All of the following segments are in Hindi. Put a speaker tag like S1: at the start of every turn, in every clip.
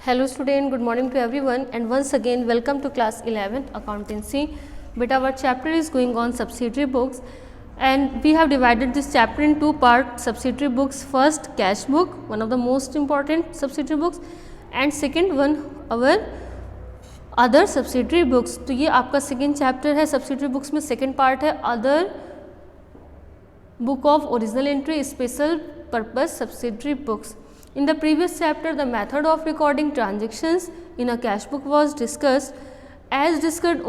S1: Hello student, good morning to everyone and once again welcome to class 11th accountancy. But our chapter is going on subsidiary books and we have divided this chapter in two parts. Subsidiary books, first cash book, one of the most important subsidiary books, and second one our other subsidiary books. तो ये आपका सेकेंड चैप्टर है. सब्सिडरी बुक्स में सेकेंड पार्ट है other book of original entry special purpose subsidiary books. In the previous chapter, the method of recording transactions in a cash book was discussed. As discussed,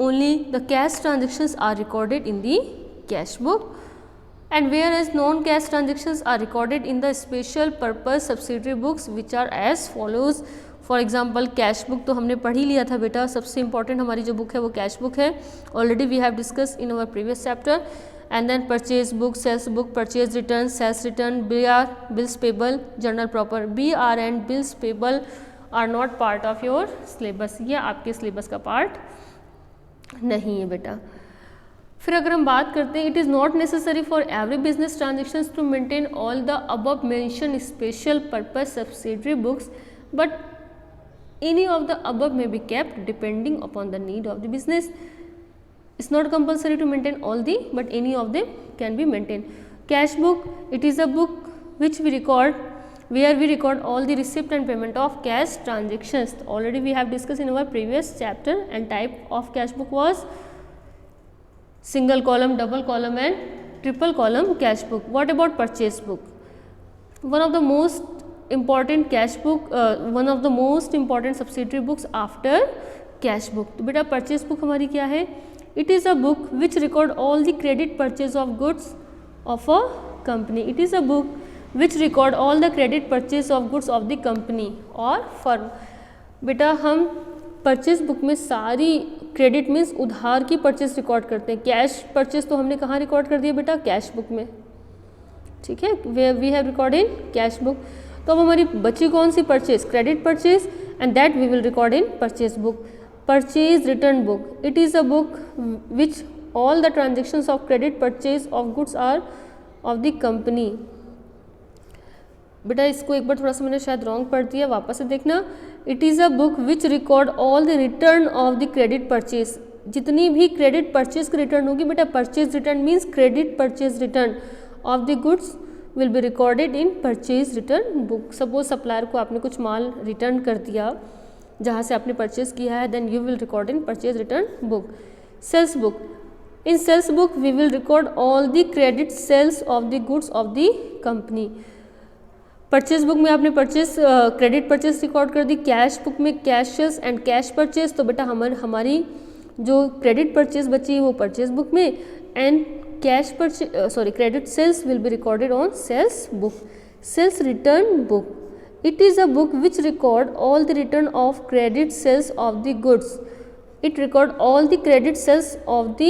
S1: only the cash transactions are recorded in the cash book, and whereas non-cash transactions are recorded in the special purpose subsidiary books, which are as follows. For example cash book तो हमने पढ़ ही लिया था बेटा. सबसे इंपॉर्टेंट हमारी जो बुक है वो कैश बुक है. Already we have discuss in our previous chapter. And then purchase book, sales book, purchase return, sales return, BR bills payable, journal proper. BR and bills payable are not part of your syllabus. ये आपके सिलेबस का पार्ट नहीं है बेटा. फिर अगर हम बात करते हैं, it is not necessary for every business transactions to maintain all the above mention special purpose subsidiary books, but any of the above may be kept depending upon the need of the business. It's not compulsory to maintain all the, but any of them can be maintained. Cash book, it is a book which we record, where we record all the receipt and payment of cash transactions. Already we have discussed in our previous chapter, and type of cash book was single column, double column and triple column cash book. What about purchase book? One of the most important cash book, one of the most important subsidiary books after cash book. तो बेटा परचेज बुक हमारी क्या है? It is a book which record all the credit purchase of goods of a company. It is a book which record all the credit purchase of goods of the company और फर्म. बेटा हम परचेज बुक में सारी क्रेडिट मीन्स उधार की परचेज रिकॉर्ड करते हैं. कैश परचेज तो हमने कहाँ रिकॉर्ड कर दिया बेटा? कैश बुक में. ठीक है, we have record in cash book. तो अब हमारी बची कौन सी purchase? Credit purchase, and that we will record in purchase book. Purchase return book, it is a book which all the transactions of credit purchase of goods are of the company. बेटा इसको एक बार थोड़ा सा मैंने शायद रॉन्ग पढ़ दिया, वापस से देखना. It is a book which record all the return of the credit purchase. जितनी भी क्रेडिट परचेज की रिटर्न होगी बेटा, purchase return means credit purchase return of the goods will be recorded in purchase return book. Suppose supplier को आपने कुछ माल रिटर्न कर दिया जहाँ से आपने परचेज किया है, then you will record in purchase return book. Sales book, in sales book we will record all the credit sales of the goods of the company. Purchase book में आपने परचेज क्रेडिट परचेज रिकॉर्ड कर दी. कैश बुक में cash sales and cash purchase. तो बेटा हमारी जो क्रेडिट परचेज बची वो परचेज बुक में, and cash purchase credit sales will be recorded on sales book. Sales return book, it is a book which record all the return of credit sales of the goods. It record all the credit sales of the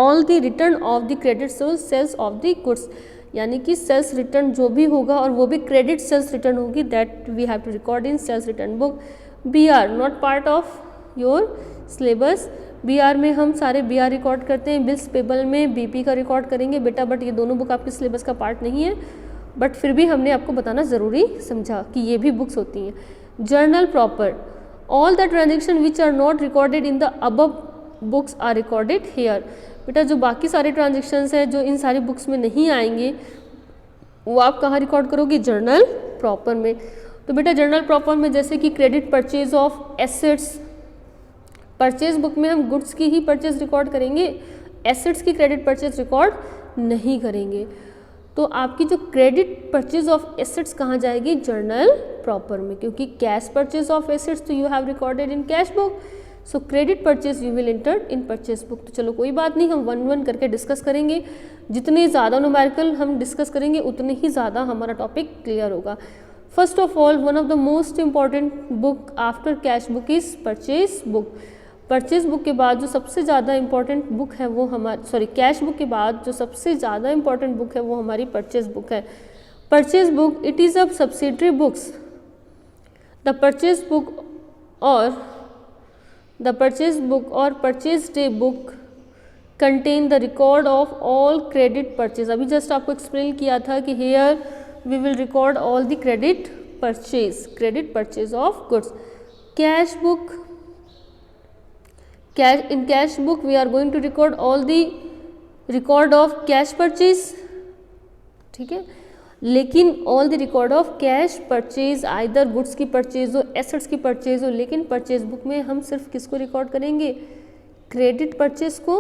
S1: all the return of the credit sales of the goods. यानी कि सेल्स रिटर्न जो भी होगा और वो भी क्रेडिट सेल्स रिटर्न होगी, that we have to record in sales return book. BR not part of your syllabus. BR में हम सारे BR रिकॉर्ड करते हैं. बिल्स पेबल में BP का रिकॉर्ड करेंगे बेटा, बट ये दोनों बुक आपके सिलेबस का पार्ट नहीं है, बट फिर भी हमने आपको बताना ज़रूरी समझा कि ये भी बुक्स होती हैं. Journal proper, all the transaction which are not recorded in the above books are recorded here. बेटा जो बाकी सारे ट्रांजेक्शन्स हैं जो इन सारी बुक्स में नहीं आएंगे वो आप कहाँ रिकॉर्ड करोगे? जर्नल प्रॉपर में. तो बेटा जर्नल प्रॉपर में जैसे कि credit purchase of assets, purchase book में हम गुड्स की ही परचेज रिकॉर्ड करेंगे, एसेट्स की क्रेडिट परचेज रिकॉर्ड नहीं करेंगे. तो आपकी जो क्रेडिट परचेज ऑफ एसेट्स कहाँ जाएगी? जर्नल प्रॉपर में, क्योंकि कैश परचेज ऑफ एसेट्स तो you have recorded in cash book. So credit purchase you will enter in purchase book. तो चलो कोई बात नहीं, हम वन वन करके डिस्कस करेंगे. जितने ज़्यादा न्यूमेरिकल हम डिस्कस करेंगे उतने ही ज़्यादा हमारा टॉपिक क्लियर होगा. First of all, one of the most important book after cash book is purchase book. Purchase book के बाद जो सबसे ज़्यादा इंपॉर्टेंट बुक है वो हमारी कैश बुक के बाद जो सबसे ज़्यादा इंपॉर्टेंट बुक है वो हमारी परचेज बुक है. Purchase book, it is a subsidiary books. The purchase book और purchase day book contain the record of all credit purchase. अभी जस्ट आपको एक्सप्लेन किया था कि here we will record all the credit purchase of goods. Cash book, in cash book we are going to record all the record of cash purchase, ठीक है. लेकिन all the record of cash purchase, either goods की परचेज हो, एसेट्स की परचेज हो, लेकिन परचेज बुक में हम सिर्फ किसको रिकॉर्ड करेंगे, क्रेडिट परचेज को.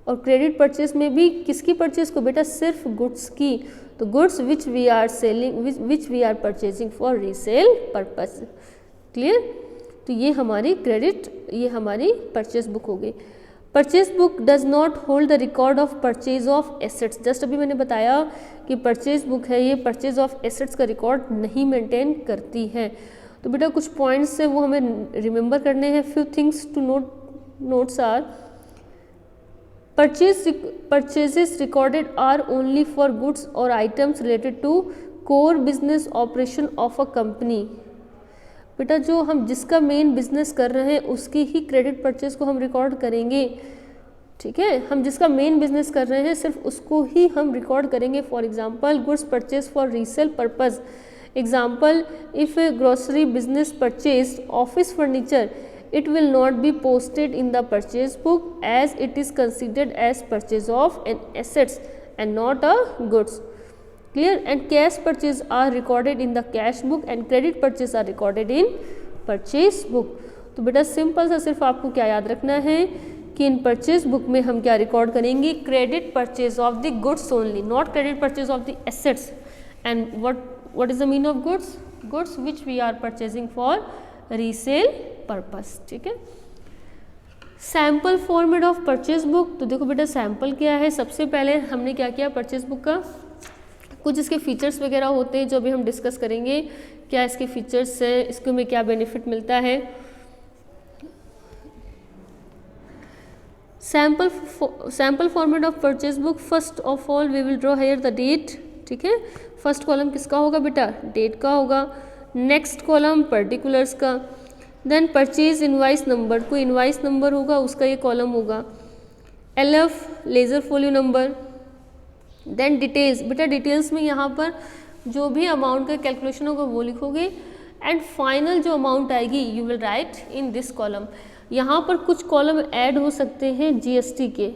S1: और क्रेडिट परचेज में भी किसकी परचेज को बेटा, सिर्फ गुड्स की. तो goods which we are selling, which we are purchasing for resale purpose. Clear. तो ये हमारी क्रेडिट, ये हमारी परचेज बुक हो गई. Purchase book does not hold the record of purchase of assets. Just अभी मैंने बताया कि परचेज बुक है ये परचेज ऑफ एसेट्स का रिकॉर्ड नहीं मेंटेन करती है. तो बेटा कुछ पॉइंट्स है वो हमें रिमेंबर करने हैं. Few things to notes are, purchases recorded are only for goods और items related to core business operation of a company. बेटा जो हम जिसका मेन बिजनेस कर रहे हैं उसकी ही क्रेडिट परचेज को हम रिकॉर्ड करेंगे, ठीक है. हम जिसका मेन बिजनेस कर रहे हैं सिर्फ उसको ही हम रिकॉर्ड करेंगे. For example goods purchase for resale purpose. Example, if A grocery business purchase office furniture, it will not be posted in the purchase book as it is considered as purchase of an assets and not a goods. Clear. And cash purchase are recorded in the cash book and credit purchase are recorded in purchase book. तो बेटा सिंपल सा सिर्फ आपको क्या याद रखना है कि इन परचेज बुक में हम क्या रिकॉर्ड करेंगे, credit purchase of the goods only, not credit purchase of the assets. And what is the meaning of goods? Goods which we are purchasing for resale purpose, ठीक है. Sample format of purchase book. तो देखो बेटा सैम्पल क्या है, सबसे पहले हमने क्या किया परचेज बुक का, कुछ इसके फीचर्स वगैरह होते हैं जो अभी हम डिस्कस करेंगे. क्या इसके फीचर्स है, इसको में क्या बेनिफिट मिलता है. Sample format of purchase book. First of all we will draw here the date, ठीक है. फर्स्ट कॉलम किसका होगा बेटा, डेट का होगा. नेक्स्ट कॉलम पर्टिकुलर्स का. देन परचेज इनवाइस नंबर, कोई इनवाइस नंबर होगा उसका ये कॉलम होगा. LF ledger folio number. Then details, बेटा डिटेल्स में यहाँ पर जो भी अमाउंट का कैलकुलेशन होगा वो लिखोगे. एंड फाइनल जो अमाउंट आएगी you will write in this column. यहाँ पर कुछ कॉलम ऐड हो सकते हैं GST के,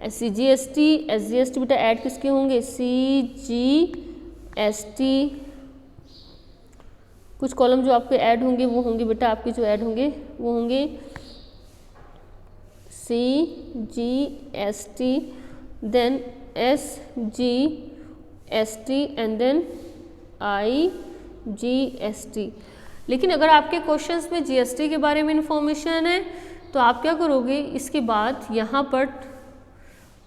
S1: SCGST, SGST. बेटा ऐड किसके होंगे, CGST. कुछ कॉलम जो आपके ऐड होंगे वो होंगे बेटा, आपके जो ऐड होंगे वो होंगे CGST, then SGST and then IGST. लेकिन अगर आपके क्वेश्चंस में GST के बारे में इंफॉर्मेशन है तो आप क्या करोगे, इसके बाद यहाँ पर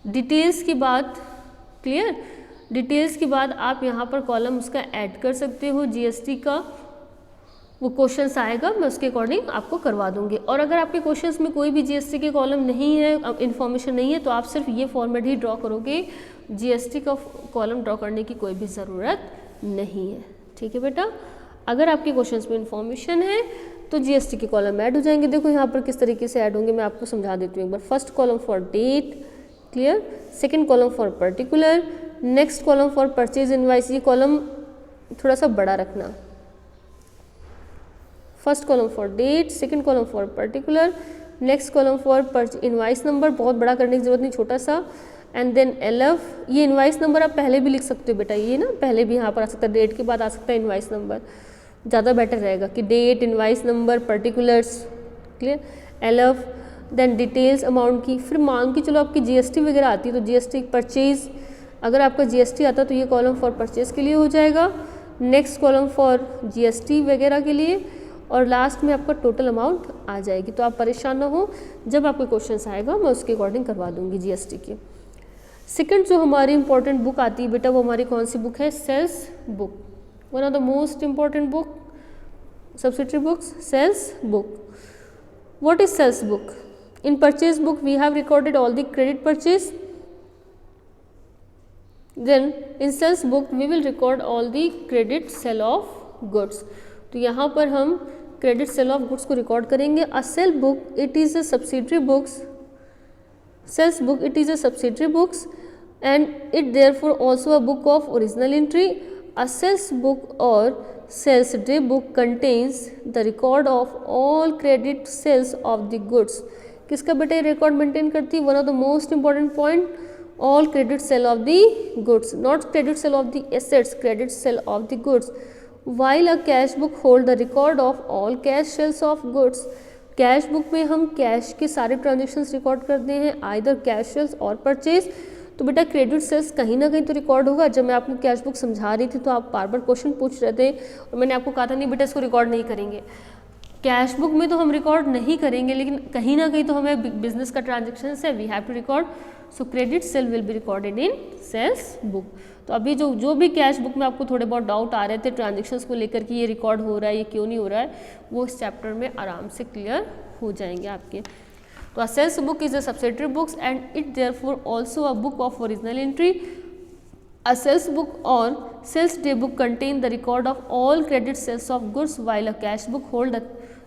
S1: डिटेल्स की बात, क्लियर, डिटेल्स के बाद आप यहाँ पर कॉलम उसका ऐड कर सकते हो GST का. वो क्वेश्चंस आएगा मैं उसके अकॉर्डिंग आपको करवा दूंगी. और अगर आपके क्वेश्चंस में कोई भी GST के कॉलम नहीं है, इन्फॉर्मेशन नहीं है, तो आप सिर्फ ये फॉर्मेट ही ड्रॉ करोगे. GST का कॉलम ड्रॉ करने की कोई भी ज़रूरत नहीं है, ठीक है बेटा. अगर आपके क्वेश्चंस में इन्फॉर्मेशन है तो GST के कॉलम ऐड हो जाएंगे. देखो यहाँ पर किस तरीके से ऐड होंगे मैं आपको समझा देती हूँ एक बार. First column for date, clear. Second column for particular. Next column for purchase invoice. ये कॉलम थोड़ा सा बड़ा रखना. First column for date, second column for particular, next column for invoice number. बहुत बड़ा करने की जरूरत नहीं, छोटा सा. And then LF. ये इनवाइस नंबर आप पहले भी लिख सकते हो बेटा, ये ना पहले भी यहाँ पर आ सकता है, डेट के बाद आ सकता है इनवाइस नंबर, ज़्यादा बेटर रहेगा कि date, invoice number, particulars, clear. LF. Then details amount की. फिर मान के चलो आपकी GST वगैरह आती है तो GST परचेज, अगर आपका GST आता तो ये कॉलम फॉर परचेज के लिए हो जाएगा. नेक्स्ट कॉलम फॉर GST वगैरह के लिए. और लास्ट में आपका टोटल अमाउंट आ जाएगी. तो आप परेशान ना हो, जब आपके क्वेश्चंस आएगा मैं उसके अकॉर्डिंग करवा दूंगी GST की. सेकंड जो हमारी इंपॉर्टेंट बुक आती है बेटा वो हमारी कौन सी बुक है, sales book. One of the most important book, subsidiary books, sales book. What is sales book? In purchase book we have recorded all the credit purchase. Then in sales book we will record all the credit sale of goods. तो यहाँ पर हम क्रेडिट सेल ऑफ गुड्स को रिकॉर्ड करेंगे. A sale book it is a subsidiary books, sales book it is a subsidiary books and it therefore also a book of original entry. A sales book और sales day book contains the record of all credit sales of the goods. किसका बेटा रिकॉर्ड मेंटेन करती है? One of the most important point, all credit sale of the goods, not credit sale of the assets, credit sale of the goods, while a cash book hold the record of all cash sales of goods। Cash book में हम कैश के सारे ट्रांजेक्शन्स रिकॉर्ड करते हैं, आइदर कैश सेल्स और परचेज। तो बेटा क्रेडिट सेल्स कहीं ना कहीं तो रिकॉर्ड होगा। जब मैं आपको कैश बुक समझा रही थी तो आप बार बार क्वेश्चन पूछ रहे थे और मैंने आपको कहा था नहीं बेटा इसको रिकॉर्ड नहीं करेंगे। कैश बुक में तो हम रिकॉर्ड नहीं करेंगे, लेकिन कहीं ना कहीं तो हमें बिजनेस का ट्रांजेक्शन है, we have to record. So credit sale will be recorded in sales book. तो अभी जो भी कैश बुक में आपको थोड़े बहुत डाउट आ रहे थे ट्रांजेक्शन्स को लेकर कि ये रिकॉर्ड हो रहा है, ये क्यों नहीं हो रहा है, वो इस चैप्टर में आराम से क्लियर हो जाएंगे आपके। तो sales book is a subsidiary books and it therefore also a book of original entry. A sales book or sales day book contain the record of all credit sales of goods, while a cash book hold the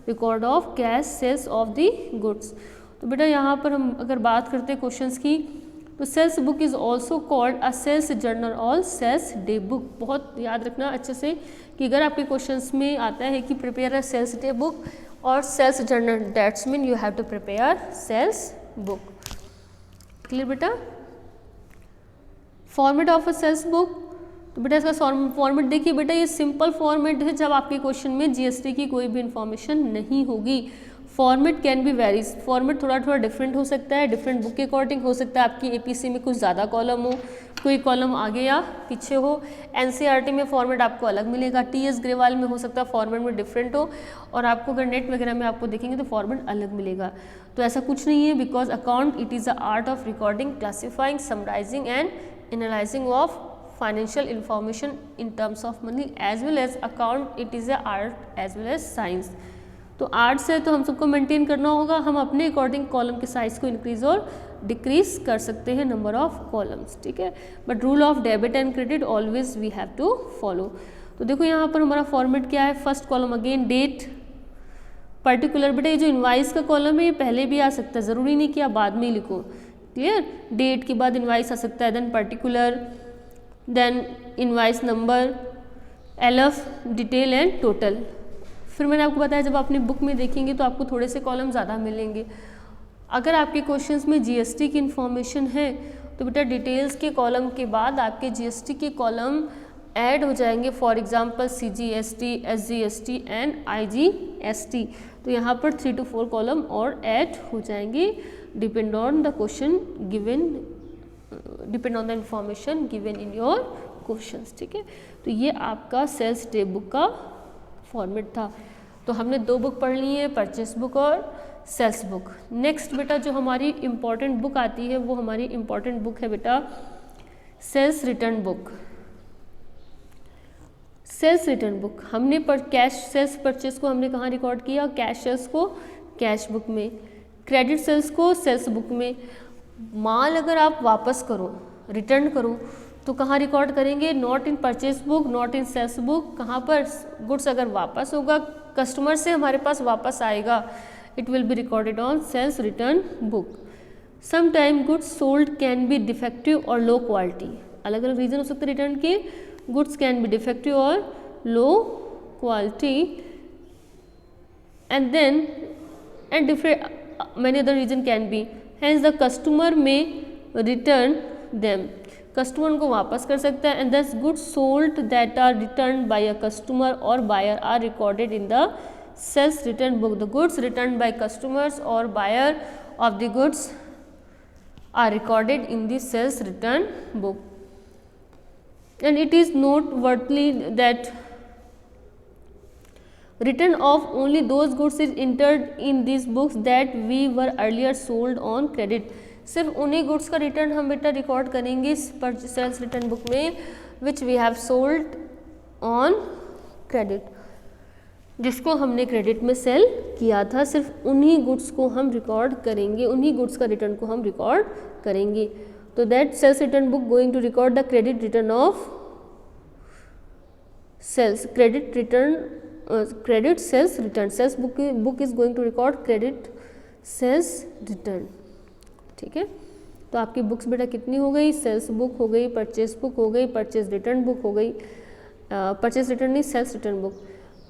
S1: record of cash sales of the goods। तो बेटा यहाँ पर हम अगर बात करते हैं क्वेश्चंस की, तो sales book is also called a sales journal और सेल्स डे बुक। बहुत याद रखना अच्छे से कि अगर आपके क्वेश्चंस में आता है कि prepare a sales day book और sales journal, that's mean you have to prepare sales book. Clear बेटा? Format of a sales book, तो बेटा इसका फॉर्मेट देखिए बेटा, ये सिंपल फॉर्मेट है जब आपके क्वेश्चन में जीएसटी की कोई भी इंफॉर्मेशन नहीं होगी। Format can be varies, format थोड़ा थोड़ा डिफरेंट हो सकता है, डिफरेंट बुक के अकॉर्डिंग हो सकता है। आपकी एपीसी में कुछ ज़्यादा कॉलम हो, कोई कॉलम आगे या पीछे हो। एनसीईआरटी में फॉर्मेट आपको अलग मिलेगा, टीएस ग्रेवाल में हो सकता है फॉर्मेट में डिफरेंट हो, और आपको अगर नेट वगैरह में आपको देखेंगे तो फॉर्मेट अलग मिलेगा। तो ऐसा कुछ नहीं है, because account it is the art of recording, classifying, summarising and analysing of financial information in terms of money as well as account it is a art as well as science। तो आर्ट्स है तो हम सबको मेंटेन करना होगा, हम अपने अकॉर्डिंग कॉलम के साइज को इंक्रीज और डिक्रीज कर सकते हैं, नंबर ऑफ कॉलम्स, ठीक है। But rule of debit and credit always we have to follow. तो देखो यहाँ पर हमारा फॉर्मेट क्या है, first column again date, particular. बेटा ये जो इनवाइस का कॉलम है ये पहले भी आ सकता है, ज़रूरी नहीं कि आप बाद में ही लिखो, क्लियर। डेट के बाद इनवाइस आ सकता है, then particular, then invoice number, LF, detail and total. फिर मैंने आपको बताया जब अपनी बुक में देखेंगे तो आपको थोड़े से कॉलम ज़्यादा मिलेंगे। अगर आपके क्वेश्चंस में जीएसटी की इन्फॉर्मेशन है तो बेटा डिटेल्स के कॉलम के बाद आपके जीएसटी के कॉलम ऐड हो जाएंगे, for example CGST, SGST and IGST. तो यहाँ पर 3 to 4 कॉलम और ऐड हो जाएंगे, depend on the question given, depend on the information given in your questions, ठीक है। तो ये आपका सेल्स डे बुक का फॉर्मेट था। तो हमने 2 बुक पढ़ ली है, परचेस बुक और सेल्स बुक। नेक्स्ट बेटा जो हमारी इम्पॉर्टेंट बुक आती है वो हमारी इम्पॉर्टेंट बुक है बेटा sales return book. Sales return book हमने कैश सेल्स परचेस को हमने कहाँ रिकॉर्ड किया, कैश सेल्स को कैश बुक में, क्रेडिट सेल्स को सेल्स बुक में। माल अगर आप वापस करो, रिटर्न करो, तो कहाँ रिकॉर्ड करेंगे, not in purchase book, not in sales book. कहाँ पर, गुड्स अगर वापस होगा, कस्टमर से हमारे पास वापस आएगा, it will be recorded on sales return book. Some time goods sold can be defective और लो क्वालिटी, अलग अलग रीजन हो सकते हैं रिटर्न के। गुड्स कैन बी डिफेक्टिव और low quality and then and different many other reason can be, hence the customer may return them, customer उनको वापस कर सकता है। And thus goods sold that are returned by a customer or buyer are recorded in the sales return book। the goods returned by customers or buyer of the goods are recorded in the sales return book, and it is noteworthy that return of only those goods is entered in these books that we were earlier sold on credit। सिर्फ उन्हीं गुड्स का रिटर्न हम बेटा रिकॉर्ड करेंगे सेल्स रिटर्न बुक में which we have sold on credit, जिसको हमने क्रेडिट में सेल किया था, सिर्फ उन्हीं गुड्स को हम रिकॉर्ड करेंगे, उन्हीं गुड्स का रिटर्न को हम रिकॉर्ड करेंगे। तो that sales return book going to record the credit return of sales, credit return credit sales return, sales book is going to record credit sales return, ठीक है। तो आपकी बुक्स बेटा कितनी हो गई, सेल्स बुक हो गई, परचेस बुक हो गई, परचेस रिटर्न बुक हो गई। परचेज रिटर्न नहीं, sales return book.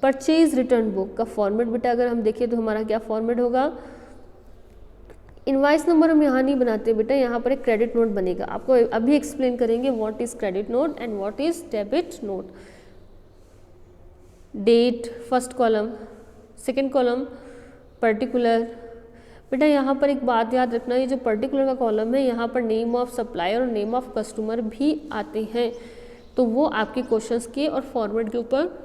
S1: Purchase return book का फॉर्मेट बेटा अगर हम देखें तो हमारा क्या फॉर्मेट होगा, इनवाइस नंबर हम यहाँ नहीं बनाते बेटा, यहाँ पर एक क्रेडिट नोट बनेगा। आपको अभी एक्सप्लेन करेंगे what is credit note and what is debit note. Date first column, second column particular. बेटा यहाँ पर एक बात याद रखना, ये जो पर्टिकुलर का कॉलम है यहाँ पर नेम ऑफ सप्लायर और नेम ऑफ कस्टमर भी आते हैं, तो वो आपके क्वेश्चंस के और फॉर्मेट के ऊपर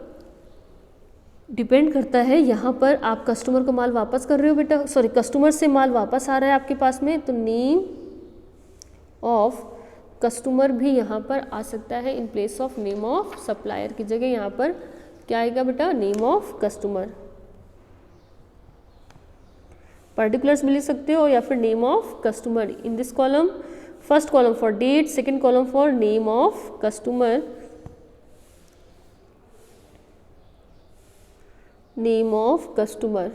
S1: डिपेंड करता है। यहाँ पर आप कस्टमर को माल वापस कर रहे हो बेटा, सॉरी कस्टमर से माल वापस आ रहा है आपके पास में, तो नेम ऑफ कस्टमर भी यहाँ पर आ सकता है in place of name of supplier की जगह यहाँ पर क्या आएगा बेटा, नेम ऑफ कस्टमर। पर्टिकुलर्स भी लिख सकते हो या फिर name of customer in this column. First column for date, second column for name of customer, name of customer.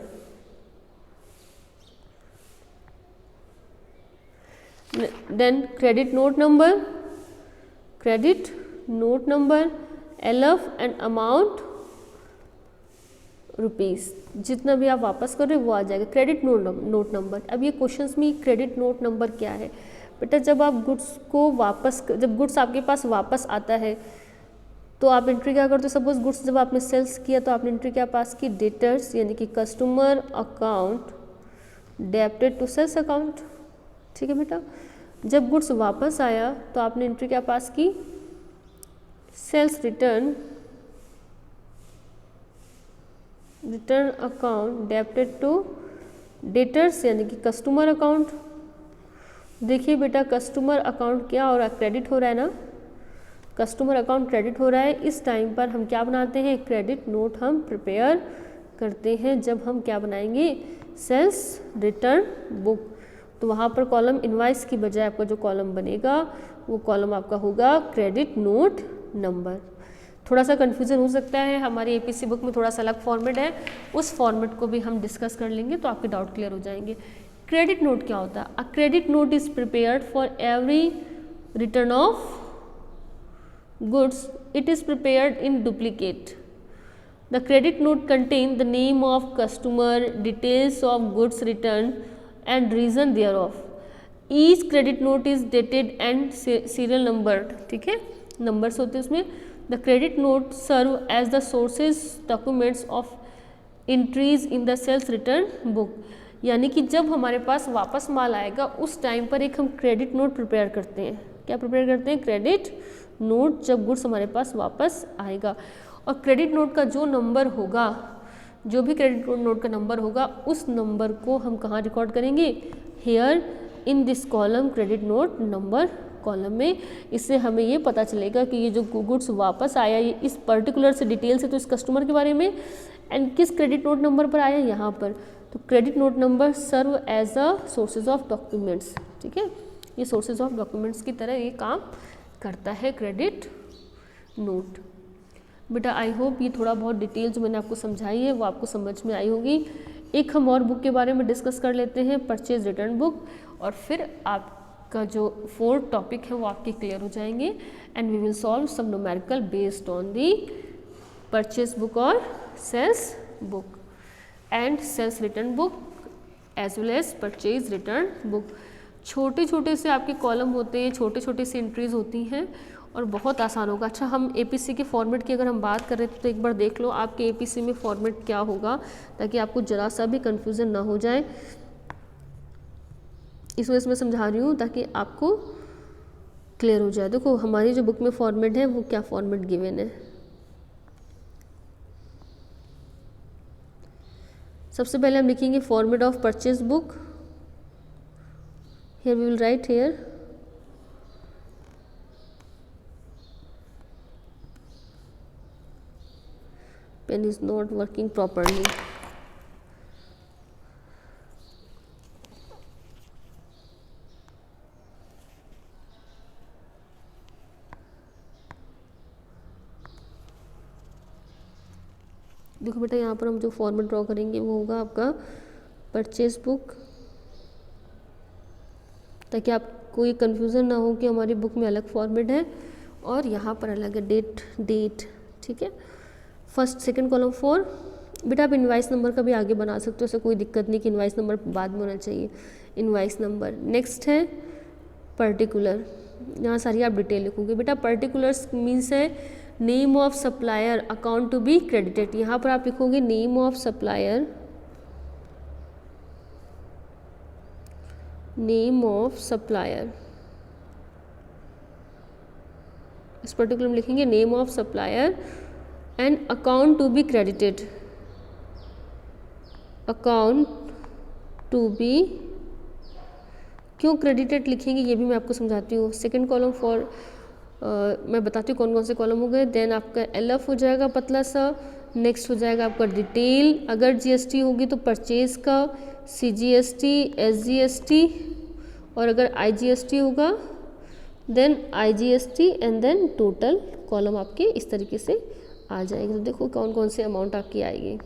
S1: Then credit note number, credit note number, LF and amount rupees, जितना भी आप वापस कर रहे हो वो आ जाएगा क्रेडिट नोट नंबर। अब ये क्वेश्चंस में क्रेडिट नोट नंबर क्या है बेटा, जब आप गुड्स को वापस, जब गुड्स आपके पास वापस आता है तो आप एंट्री क्या करते हो, सपोज गुड्स जब आपने सेल्स किया तो आपने एंट्री क्या पास की, डेटर्स यानी कि customer account debited to sales account. ठीक है बेटा, जब गुड्स वापस आया तो आपने एंट्री क्या पास की, sales return account debited to debtors यानी कि कस्टमर अकाउंट। देखिए बेटा कस्टमर अकाउंट क्या हो रहा है, क्रेडिट हो रहा है ना, कस्टमर अकाउंट क्रेडिट हो रहा है। इस टाइम पर हम क्या बनाते हैं, क्रेडिट नोट हम प्रिपेयर करते हैं। जब हम क्या बनाएंगे, सेल्स रिटर्न बुक, तो वहाँ पर कॉलम इनवाइस की बजाय आपका जो कॉलम बनेगा वो कॉलम आपका होगा क्रेडिट नोट नंबर। थोड़ा सा कन्फ्यूज़न हो सकता है, हमारी APC बुक में थोड़ा सा अलग फॉर्मेट है, उस फॉर्मेट को भी हम डिस्कस कर लेंगे तो आपके डाउट क्लियर हो जाएंगे। क्रेडिट नोट क्या होता है, a credit note is prepared for every return of goods, it is prepared in duplicate. The credit note contains the name of customer, details of goods returned and reason thereof. Each credit note is dated and serial numbered. ठीक है, numbers होते हैं उसमें। The credit note serve as the sources documents of entries in the sales return book. यानी कि जब हमारे पास वापस माल आएगा उस टाइम पर एक हम क्रेडिट नोट प्रिपेयर करते हैं। क्या प्रिपेयर करते हैं, क्रेडिट नोट, जब गुड्स हमारे पास वापस आएगा। और क्रेडिट नोट का जो नंबर होगा, जो भी क्रेडिट नोट का नंबर होगा उस नंबर को हम कहाँ रिकॉर्ड करेंगे, here in this column credit note number column में। इससे हमें ये पता चलेगा कि ये जो गुड्स वापस आया ये इस पर्टिकुलर से डिटेल से, तो इस कस्टमर के बारे में, एंड किस क्रेडिट नोट नंबर पर आया, यहाँ पर। तो credit note number serve as a sources of documents. ठीक है, ये सोर्सेज ऑफ डॉक्यूमेंट्स की तरह ये काम करता है क्रेडिट नोट। बेटा आई होप ये थोड़ा बहुत डिटेल जो मैंने आपको समझाई है वो आपको समझ में आई होगी। एक हम और बुक के बारे में डिस्कस कर लेते हैं, परचेज रिटर्न बुक, और फिर आपका जो 4 टॉपिक है वो आपके क्लियर हो जाएंगे and we will solve some numerical based on the purchase book और sales book and sales return book as well as purchase return book. छोटे छोटे से आपके कॉलम होते हैं, छोटे छोटे से एंट्रीज होती हैं और बहुत आसान होगा। अच्छा, हम APC के फॉर्मेट की अगर हम बात कर रहे थे तो एक बार देख लो आपके APC में फॉर्मेट क्या होगा, ताकि आपको ज़रा सा भी कन्फ्यूज़न ना हो जाए। इस वजह से मैं समझा रही हूँ ताकि आपको क्लियर हो जाए। देखो हमारी जो बुक में फॉर्मेट है वो क्या फॉर्मेट गिवन है। सबसे पहले हम लिखेंगे format of purchase book. Here we will write here pen is not working properly. देखो बेटा यहाँ पर हम जो फॉर्मेट ड्रॉ करेंगे वो होगा आपका परचेज बुक, ताकि आपको ये कन्फ्यूज़न ना हो कि हमारी बुक में अलग फॉर्मेट है और यहाँ पर अलग है डेट। ठीक है। फर्स्ट सेकंड कॉलम फॉर, बेटा आप इनवाइस नंबर का भी आगे बना सकते हो, ऐसे कोई दिक्कत नहीं कि इनवाइस नंबर बाद में होना चाहिए, इनवाइस नंबर। नेक्स्ट है पर्टिकुलर, यहाँ सारी आप डिटेल लिखोगे। बेटा पर्टिकुलर्स मीन्स है name of supplier account to be credited, यहाँ पर आप लिखोगे name of supplier, name of supplier, इस पर्टिकुलर में लिखेंगे name of supplier and account to be credited, account to be, क्यों क्रेडिटेड लिखेंगे ये भी मैं आपको समझाती हूँ। सेकंड कॉलम फॉर मैं बताती हूँ कौन कौन से कॉलम हो गए। देन आपका एलएफ हो जाएगा पतला सा। नेक्स्ट हो जाएगा आपका डिटेल, अगर जीएसटी होगी तो परचेज का, सीजीएसटी, एसजीएसटी, और अगर आईजीएसटी होगा then IGST and then total column आपके इस तरीके से आ जाएगी। तो देखो कौन कौन से अमाउंट आपकी आएगी।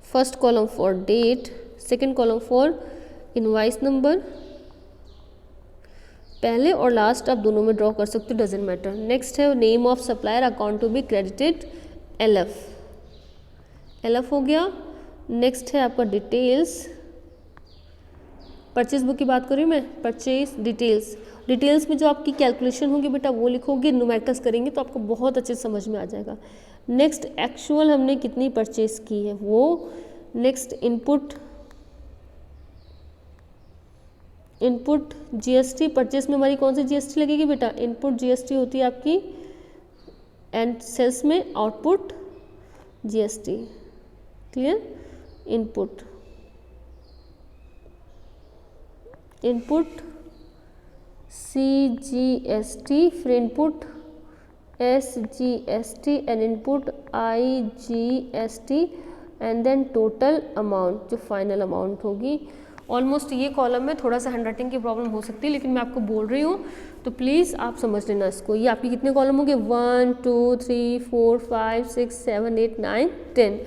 S1: First column for date, second column for invoice number, पहले और लास्ट आप दोनों में ड्रॉ कर सकते हो, डजेंट मैटर। नेक्स्ट है name of supplier account to be credited, LF, LF हो गया। नेक्स्ट है आपका डिटेल्स, परचेज बुक की बात कर रही हूँ मैं, परचेज डिटेल्स, डिटेल्स में जो आपकी कैलकुलेशन होगी बेटा वो लिखोगे, न्यूमेरिकल्स करेंगे तो आपको बहुत अच्छे से समझ में आ जाएगा। नेक्स्ट एक्चुअल हमने कितनी परचेज की है वो। Next input, input GST, purchase में हमारी कौन सी जीएसटी लगेगी बेटा, इनपुट जीएसटी होती है आपकी, एंड सेल्स में output GST, clear. Input, input CGST, फिर input SGST and input IGST and then total amount, जो फाइनल अमाउंट होगी। ऑलमोस्ट ये कॉलम में थोड़ा सा हैंडराइटिंग की प्रॉब्लम हो सकती है, लेकिन मैं आपको बोल रही हूँ तो प्लीज़ आप समझ लेना इसको। ये आपके कितने कॉलम होंगे, 1 2 3 4 5 6 7 8 9 10,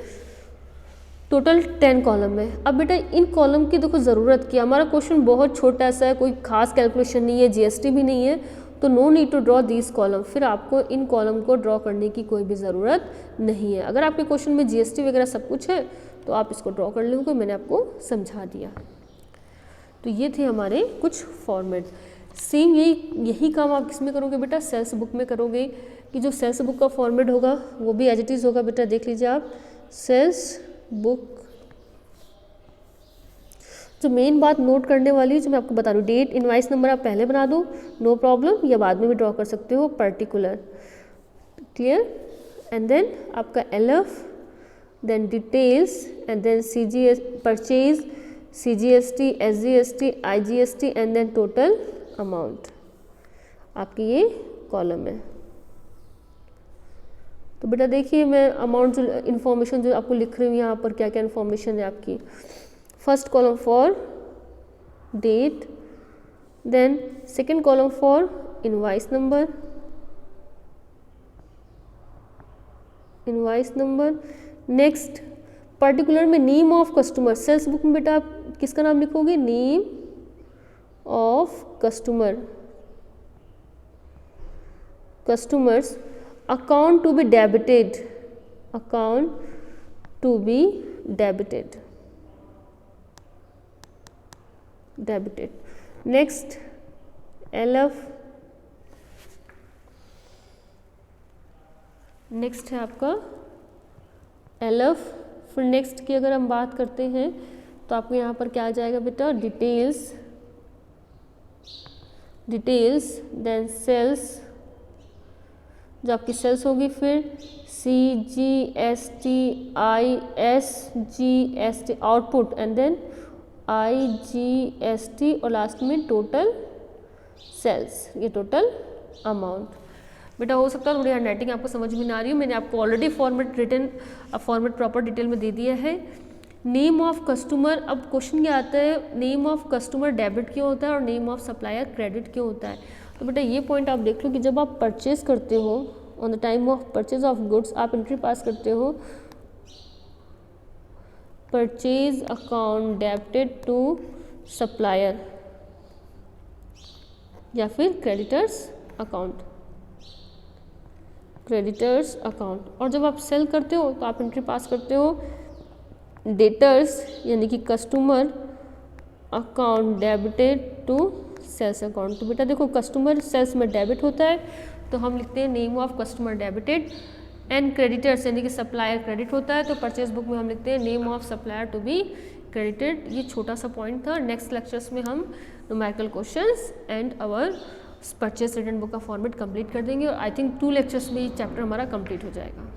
S1: टोटल 10 कॉलम है। अब बेटा इन कॉलम की देखो ज़रूरत क्या, हमारा क्वेश्चन बहुत छोटा सा है, कोई खास कैलकुलेशन नहीं है, जीएसटी भी नहीं है, तो no need to draw this column, फिर आपको इन कॉलम को ड्रॉ करने की कोई भी ज़रूरत नहीं है। अगर आपके क्वेश्चन में जीएसटी वगैरह सब कुछ है तो आप इसको ड्रॉ कर लोगे, मैंने आपको समझा दिया। तो ये थे हमारे कुछ फॉर्मेट। सेम यही काम आप किस में करोगे बेटा, सेल्स बुक में करोगे, कि जो सेल्स बुक का फॉर्मेट होगा वो भी एज इट इज़ होगा बेटा। देख लीजिए आप, सेल्स बुक, जो मेन बात नोट करने वाली जो मैं आपको बता रही हूँ, डेट इनवाइस नंबर आप पहले बना दो, नो प्रॉब्लम, या बाद में भी ड्रॉ कर सकते हो, पर्टिकुलर, क्लियर। एंड देन आपका LF, then details and then CGS, purchase, CGST, SGST, IGST and then total amount, आपकी ये कॉलम है। तो बेटा देखिए मैं अमाउंट जो इन्फॉर्मेशन जो आपको लिख रही हूँ यहाँ पर क्या क्या इन्फॉर्मेशन है आपकी। First column for date, then second column for invoice number, invoice number. Next particular में name of customer, sales book में बेटा आप किसका नाम लिखोगे, name of customer, customers, account to be debited, account to be debited, debited. Next LF, next है आपका एलएफ। फिर नेक्स्ट की अगर हम बात करते हैं तो आपको यहाँ पर क्या आ जाएगा बेटा, डिटेल्स, डिटेल्स, देन सेल्स, जो आपकी सेल्स होगी, फिर CGST, ISGST output and then IGST और लास्ट में टोटल सेल्स, ये टोटल अमाउंट। बेटा हो सकता है थोड़ी हैंडराइटिंग आपको समझ में ना आ रही हो, मैंने आपको already format written format proper detail में दे दिया है। नेम ऑफ कस्टमर, अब क्वेश्चन क्या आता है, नेम ऑफ कस्टमर डेबिट क्यों होता है और नेम ऑफ सप्लायर क्रेडिट क्यों होता है। तो बेटा ये पॉइंट आप देख लो कि जब आप परचेज करते हो, on the time of purchase of goods आप एंट्री पास करते हो, purchase account debited to supplier या फिर क्रेडिटर्स अकाउंट, क्रेडिटर्स अकाउंट, और जब आप सेल करते हो तो आप एंट्री पास करते हो डेटर्स यानी कि customer account debited to sales account. तो बेटा देखो कस्टमर सेल्स में डेबिट होता है तो हम लिखते हैं name of customer debited, and creditors यानी कि सप्लायर क्रेडिट होता है तो परचेज बुक में हम लिखते हैं name of supplier to be credited. ये छोटा सा पॉइंट था। नेक्स्ट लेक्चर्स में हम numerical questions and our purchase return book का फॉर्मेट कंप्लीट कर देंगे और आई थिंक 2 लेक्चर्स में ये चैप्टर हमारा कंप्लीट हो जाएगा।